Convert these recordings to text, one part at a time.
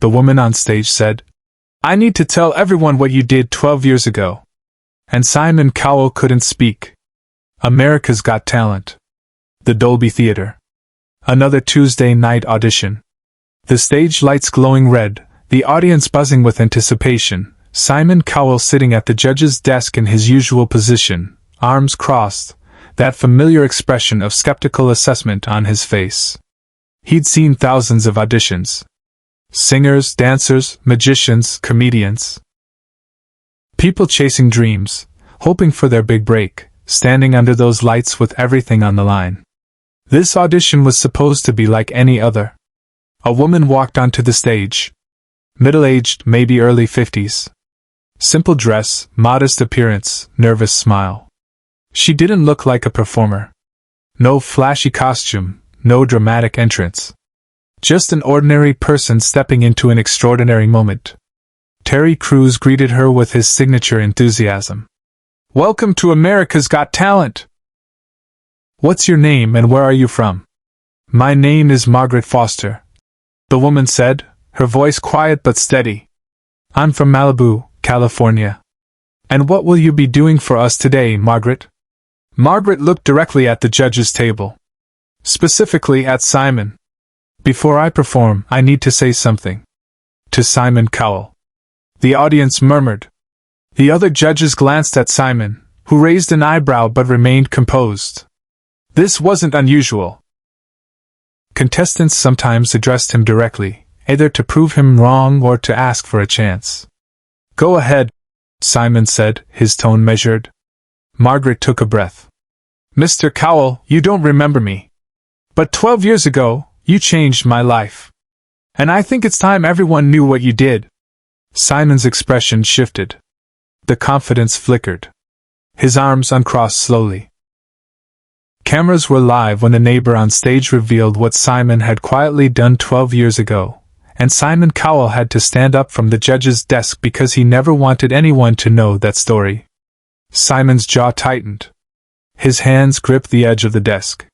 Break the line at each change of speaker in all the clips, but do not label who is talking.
the woman on stage said. "I need to tell everyone what you did 12 years ago." And Simon Cowell couldn't speak. America's Got Talent. The Dolby Theater. Another Tuesday night audition. The stage lights glowing red, the audience buzzing with anticipation, Simon Cowell sitting at the judge's desk in his usual position, arms crossed, that familiar expression of skeptical assessment on his face. He'd seen thousands of auditions. Singers, dancers, magicians, comedians. People chasing dreams, hoping for their big break, standing under those lights with everything on the line. This audition was supposed to be like any other. A woman walked onto the stage. Middle-aged, maybe early 50s. Simple dress, modest appearance, nervous smile. She didn't look like a performer. No flashy costume, no dramatic entrance. Just an ordinary person stepping into an extraordinary moment. Terry Crews greeted her with his signature enthusiasm. "Welcome to America's Got Talent! What's your name and where are you from?" "My name is Margaret Foster," the woman said, her voice quiet but steady. "I'm from Malibu, California. And what will you be doing for us today, Margaret?" Margaret looked directly at the judge's table. Specifically at Simon. "Before I perform, I need to say something." To Simon Cowell. The audience murmured. The other judges glanced at Simon, who raised an eyebrow but remained composed. This wasn't unusual. Contestants sometimes addressed him directly, either to prove him wrong or to ask for a chance. "Go ahead," Simon said, his tone measured. Margaret took a breath. "Mr. Cowell, you don't remember me. But 12 years ago, you changed my life. And I think it's time everyone knew what you did." Simon's expression shifted. The confidence flickered. His arms uncrossed slowly. Cameras were live when the neighbor on stage revealed what Simon had quietly done 12 years ago, and Simon Cowell had to stand up from the judge's desk because he never wanted anyone to know that story. Simon's jaw tightened. His hands gripped the edge of the desk.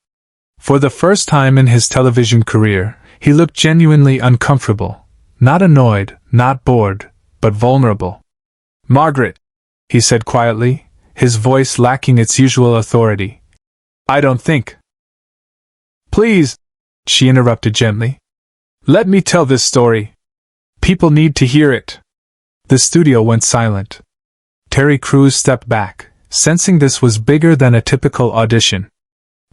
For the first time in his television career, he looked genuinely uncomfortable, not annoyed, not bored, but vulnerable. "Margaret," he said quietly, his voice lacking its usual authority. "I don't think." "Please," she interrupted gently. "Let me tell this story. People need to hear it." The studio went silent. Terry Crews stepped back, sensing this was bigger than a typical audition.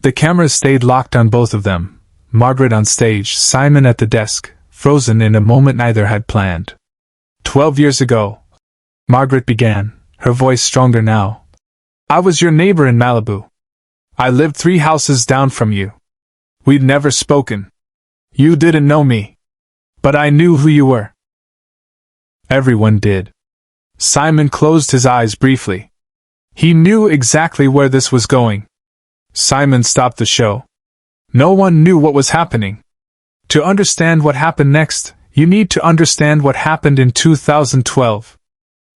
The cameras stayed locked on both of them, Margaret on stage, Simon at the desk, frozen in a moment neither had planned. 12 years ago," Margaret began, her voice stronger now. "I was your neighbor in Malibu. I lived 3 houses down from you. We'd never spoken. You didn't know me. But I knew who you were." Everyone did. Simon closed his eyes briefly. He knew exactly where this was going. Simon stopped the show. No one knew what was happening. To understand what happened next, you need to understand what happened in 2012.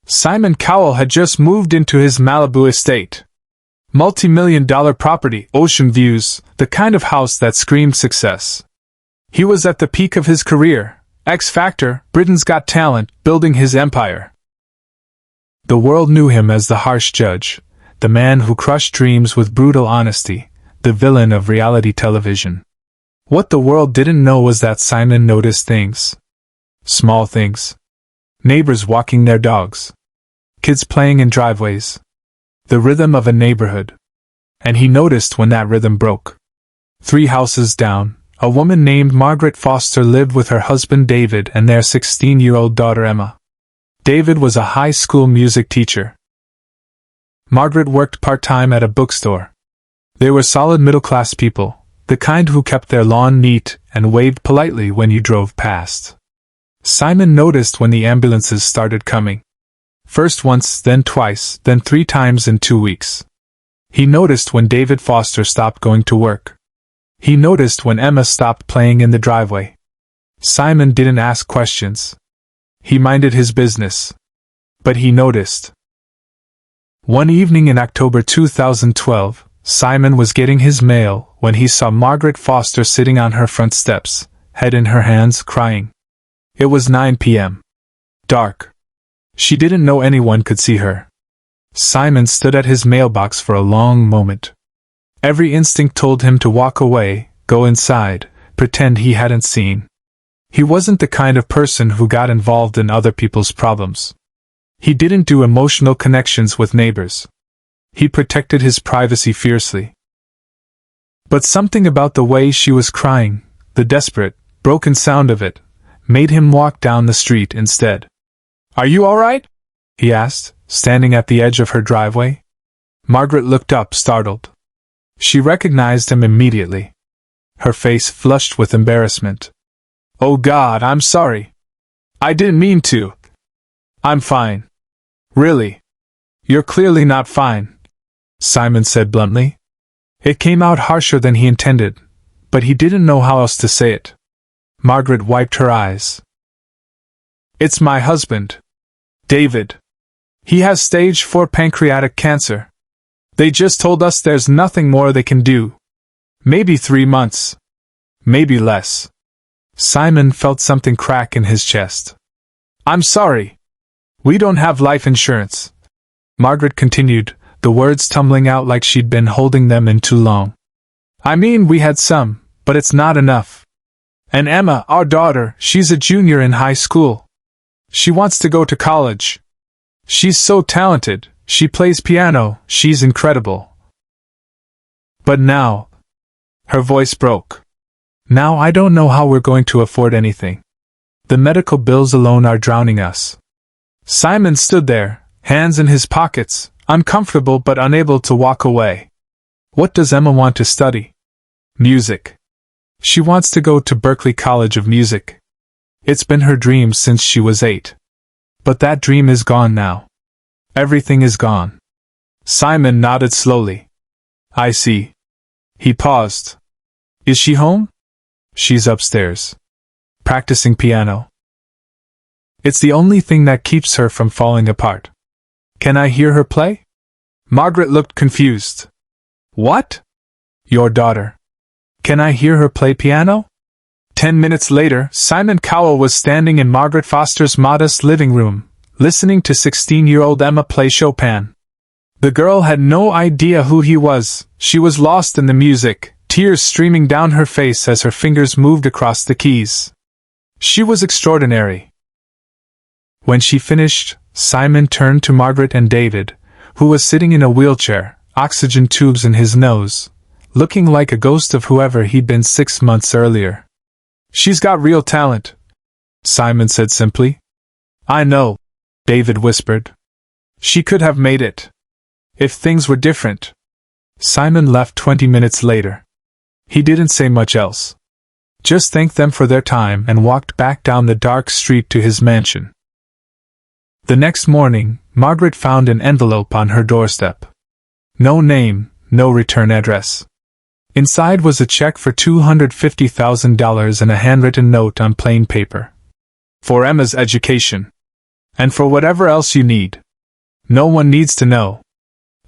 Simon Cowell had just moved into his Malibu estate. Multi-million-dollar property, ocean views, the kind of house that screamed success. He was at the peak of his career, X Factor, Britain's Got Talent, building his empire. The world knew him as the harsh judge, the man who crushed dreams with brutal honesty, the villain of reality television. What the world didn't know was that Simon noticed things. Small things. Neighbors walking their dogs. Kids playing in driveways. The rhythm of a neighborhood. And he noticed when that rhythm broke. 3 houses down, a woman named Margaret Foster lived with her husband David and their 16-year-old daughter Emma. David was a high school music teacher. Margaret worked part-time at a bookstore. They were solid middle-class people, the kind who kept their lawn neat and waved politely when you drove past. Simon noticed when the ambulances started coming. First once, then twice, then 3 times in 2 weeks. He noticed when David Foster stopped going to work. He noticed when Emma stopped playing in the driveway. Simon didn't ask questions. He minded his business. But he noticed. One evening in October 2012, Simon was getting his mail when he saw Margaret Foster sitting on her front steps, head in her hands, crying. It was 9 p.m. Dark. She didn't know anyone could see her. Simon stood at his mailbox for a long moment. Every instinct told him to walk away, go inside, pretend he hadn't seen. He wasn't the kind of person who got involved in other people's problems. He didn't do emotional connections with neighbors. He protected his privacy fiercely. But something about the way she was crying, the desperate, broken sound of it, made him walk down the street instead. "Are you all right?" he asked, standing at the edge of her driveway. Margaret looked up, startled. She recognized him immediately. Her face flushed with embarrassment. "Oh God, I'm sorry. I didn't mean to. I'm fine. Really. You're clearly not fine," Simon said bluntly. It came out harsher than he intended, but he didn't know how else to say it. Margaret wiped her eyes. "It's my husband, David. He has stage 4 pancreatic cancer. They just told us there's nothing more they can do. Maybe 3 months. Maybe less." Simon felt something crack in his chest. "I'm sorry. We don't have life insurance," Margaret continued, the words tumbling out like she'd been holding them in too long. "I mean, we had some, but it's not enough. And Emma, our daughter, she's a junior in high school. She wants to go to college. She's so talented, she plays piano, she's incredible. But now..." Her voice broke. "Now I don't know how we're going to afford anything. The medical bills alone are drowning us." Simon stood there, hands in his pockets, uncomfortable but unable to walk away. "What does Emma want to study?" "Music. She wants to go to Berklee College of Music. It's been her dream since she was 8. But that dream is gone now. Everything is gone." Simon nodded slowly. "I see." He paused. "Is she home?" "She's upstairs. Practicing piano. It's the only thing that keeps her from falling apart." "Can I hear her play?" Margaret looked confused. "What?" "Your daughter. Can I hear her play piano?" 10 minutes later, Simon Cowell was standing in Margaret Foster's modest living room, listening to 16-year-old Emma play Chopin. The girl had no idea who he was. She was lost in the music, tears streaming down her face as her fingers moved across the keys. She was extraordinary. When she finished, Simon turned to Margaret and David, who was sitting in a wheelchair, oxygen tubes in his nose, looking like a ghost of whoever he'd been 6 months earlier. "She's got real talent," Simon said simply. "I know," David whispered. "She could have made it. If things were different." Simon left 20 minutes later. He didn't say much else. Just thanked them for their time and walked back down the dark street to his mansion. The next morning, Margaret found an envelope on her doorstep. No name, no return address. Inside was a check for $250,000 and a handwritten note on plain paper. "For Emma's education. And for whatever else you need. No one needs to know.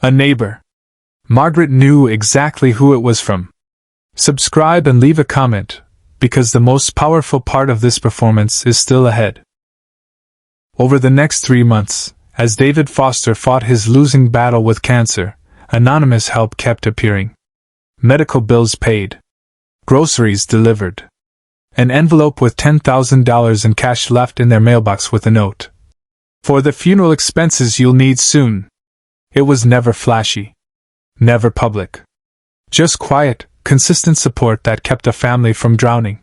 A neighbor." Margaret knew exactly who it was from. Subscribe and leave a comment, because the most powerful part of this performance is still ahead. Over the next 3 months, as David Foster fought his losing battle with cancer, anonymous help kept appearing. Medical bills paid. Groceries delivered. An envelope with $10,000 in cash left in their mailbox with a note. "For the funeral expenses you'll need soon." It was never flashy. Never public. Just quiet, consistent support that kept a family from drowning.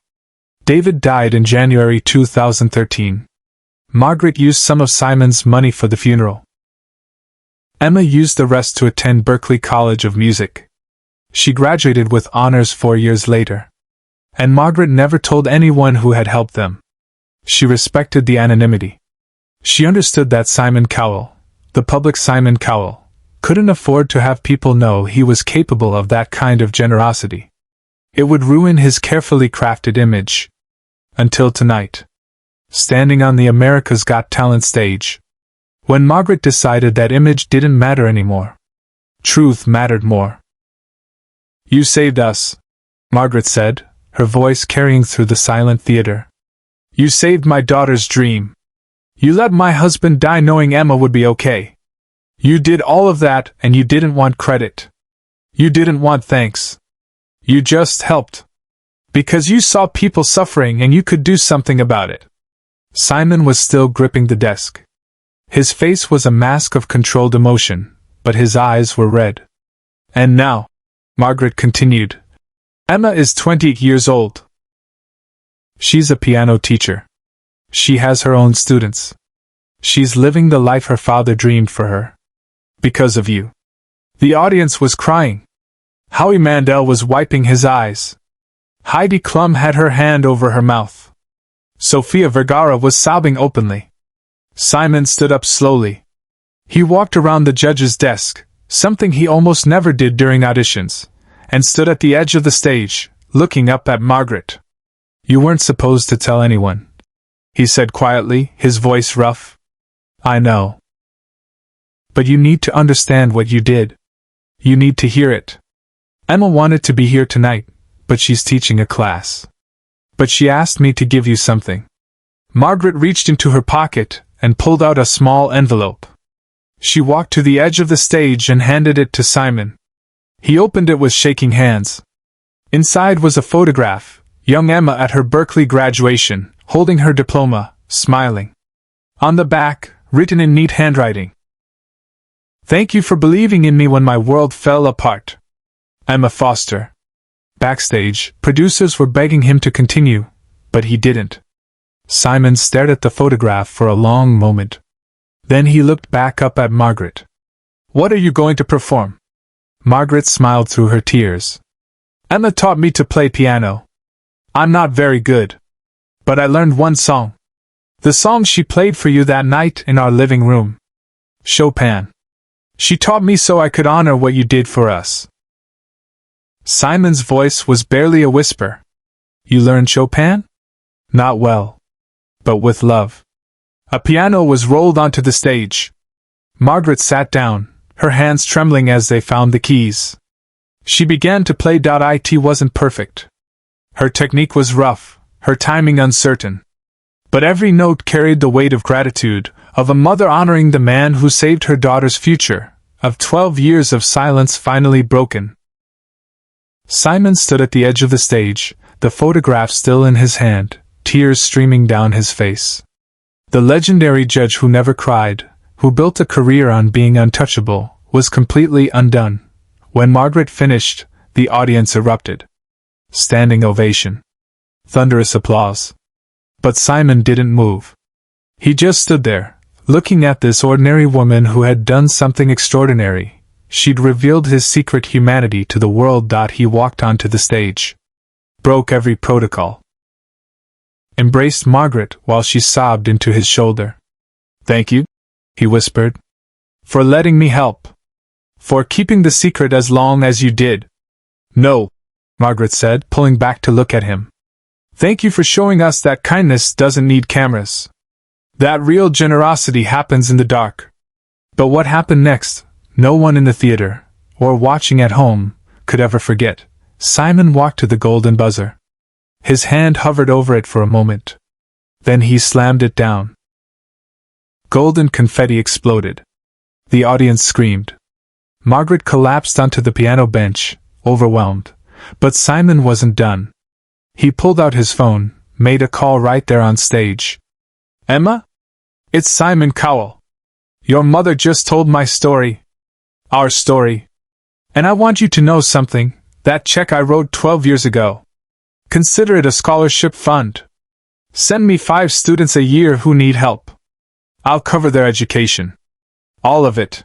David died in January 2013. Margaret used some of Simon's money for the funeral. Emma used the rest to attend Berklee College of Music. She graduated with honors 4 years later. And Margaret never told anyone who had helped them. She respected the anonymity. She understood that Simon Cowell, the public Simon Cowell, couldn't afford to have people know he was capable of that kind of generosity. It would ruin his carefully crafted image. Until tonight. Standing on the America's Got Talent stage. When Margaret decided that image didn't matter anymore. Truth mattered more. "You saved us," Margaret said, her voice carrying through the silent theater. You saved my daughter's dream. You let my husband die knowing Emma would be okay. You did all of that and you didn't want credit. You didn't want thanks. You just helped. Because you saw people suffering and you could do something about it. Simon was still gripping the desk. His face was a mask of controlled emotion, but his eyes were red. And now, Margaret continued, Emma is 20 years old. She's a piano teacher. She has her own students. She's living the life her father dreamed for her. Because of you. The audience was crying. Howie Mandel was wiping his eyes. Heidi Klum had her hand over her mouth. Sofia Vergara was sobbing openly. Simon stood up slowly. He walked around the judge's desk, something he almost never did during auditions, and stood at the edge of the stage, looking up at Margaret. You weren't supposed to tell anyone, he said quietly, his voice rough. I know. But you need to understand what you did. You need to hear it. Emma wanted to be here tonight, but she's teaching a class. But she asked me to give you something. Margaret reached into her pocket and pulled out a small envelope. She walked to the edge of the stage and handed it to Simon. He opened it with shaking hands. Inside was a photograph, young Emma at her Berklee graduation, holding her diploma, smiling. On the back, written in neat handwriting. Thank you for believing in me when my world fell apart. Emma Foster. Backstage, producers were begging him to continue, but he didn't. Simon stared at the photograph for a long moment. Then he looked back up at Margaret. What are you going to perform? Margaret smiled through her tears. Emma taught me to play piano. I'm not very good. But I learned one song. The song she played for you that night in our living room. Chopin. She taught me so I could honor what you did for us. Simon's voice was barely a whisper. You learned Chopin? Not well. But with love. A piano was rolled onto the stage. Margaret sat down, her hands trembling as they found the keys. She began to play. It wasn't perfect. Her technique was rough, her timing uncertain. But every note carried the weight of gratitude, of a mother honoring the man who saved her daughter's future, of 12 years of silence finally broken. Simon stood at the edge of the stage, the photograph still in his hand, tears streaming down his face. The legendary judge who never cried, who built a career on being untouchable, was completely undone. When Margaret finished, the audience erupted. Standing ovation. Thunderous applause. But Simon didn't move. He just stood there, looking at this ordinary woman who had done something extraordinary. She'd revealed his secret humanity to the world. He walked onto the stage. Broke every protocol. Embraced Margaret while she sobbed into his shoulder. Thank you, he whispered. For letting me help. For keeping the secret as long as you did. No, Margaret said, pulling back to look at him. Thank you for showing us that kindness doesn't need cameras. That real generosity happens in the dark. But what happened next, no one in the theater, or watching at home, could ever forget. Simon walked to the golden buzzer. His hand hovered over it for a moment. Then he slammed it down. Golden confetti exploded. The audience screamed. Margaret collapsed onto the piano bench, overwhelmed. But Simon wasn't done. He pulled out his phone, made a call right there on stage. Emma? It's Simon Cowell. Your mother just told my story. Our story. And I want you to know something. That check I wrote 12 years ago. Consider it a scholarship fund. Send me 5 students a year who need help. I'll cover their education. All of it.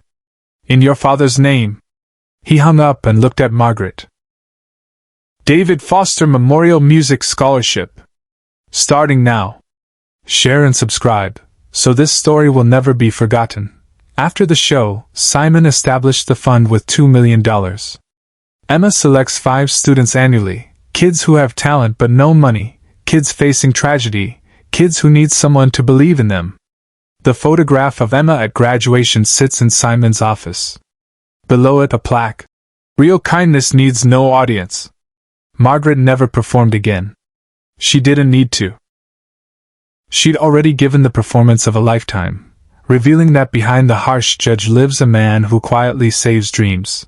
In your father's name. He hung up and looked at Margaret. David Foster Memorial Music Scholarship. Starting now. Share and subscribe, so this story will never be forgotten. After the show, Simon established the fund with $2 million. Emma selects 5 students annually, kids who have talent but no money, kids facing tragedy, kids who need someone to believe in them. The photograph of Emma at graduation sits in Simon's office. Below it a plaque. Real kindness needs no audience. Margaret never performed again. She didn't need to. She'd already given the performance of a lifetime, revealing that behind the harsh judge lives a man who quietly saves dreams.